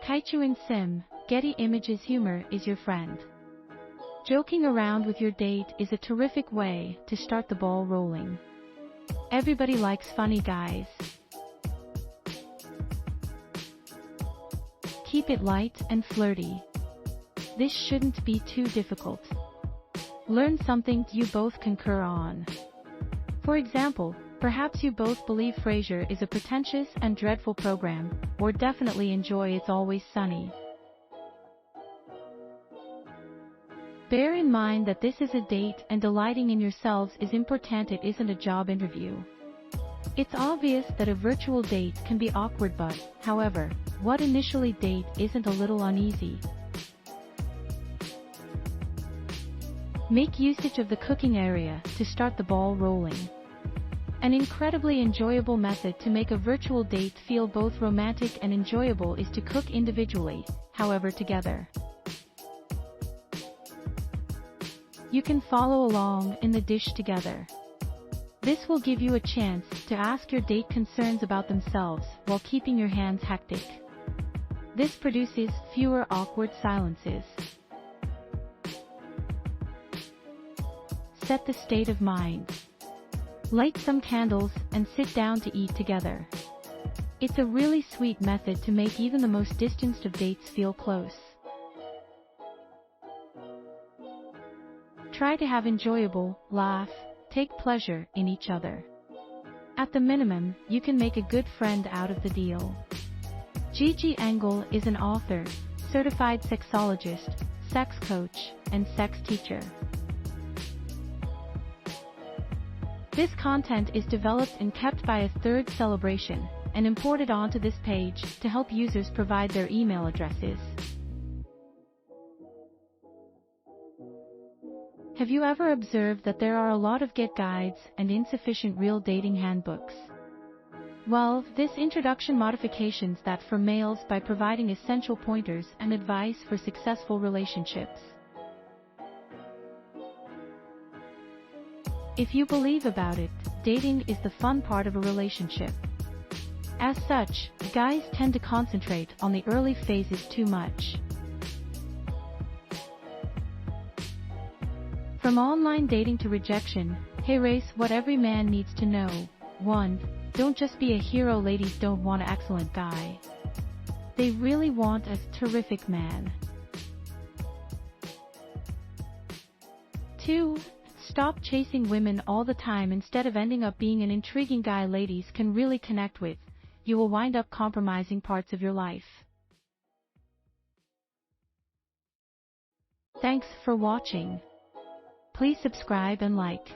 Kaichuin Sim, Getty Images humor is your friend. Joking around with your date is a terrific way to start the ball rolling. Everybody likes funny guys. Keep it light and flirty. This shouldn't be too difficult. Learn something you both concur on. For example, perhaps you both believe Frasier is a pretentious and dreadful program, or definitely enjoy It's Always Sunny. Bear in mind that this is a date and delighting in yourselves is important. It isn't a job interview. It's obvious that a virtual date can be awkward, but, however, what initially date isn't a little uneasy? Make usage of the cooking area to start the ball rolling. An incredibly enjoyable method to make a virtual date feel both romantic and enjoyable is to cook individually, however together. You can follow along in the dish together. This will give you a chance to ask your date concerns about themselves while keeping your hands hectic. This produces fewer awkward silences. Set the state of mind. Light some candles and sit down to eat together. It's a really sweet method to make even the most distanced of dates feel close. Try to have enjoyable, laugh, take pleasure in each other. At the minimum, you can make a good friend out of the deal. Gigi Engel is an author, certified sexologist, sex coach, and sex teacher. This content is developed and kept by a Third Celebration, and imported onto this page to help users provide their email addresses. Have you ever observed that there are a lot of get guides and insufficient real dating handbooks? Well, this introduction modifications that for males by providing essential pointers and advice for successful relationships. If you believe about it, dating is the fun part of a relationship. As such, guys tend to concentrate on the early phases too much. From online dating to rejection, here's what every man needs to know. 1. Don't just be a hero. Ladies don't want an excellent guy. They really want a terrific man. 2. Stop chasing women all the time. Instead of ending up being an intriguing guy ladies can really connect with, you will wind up compromising parts of your life. Thanks for watching. Please subscribe and like.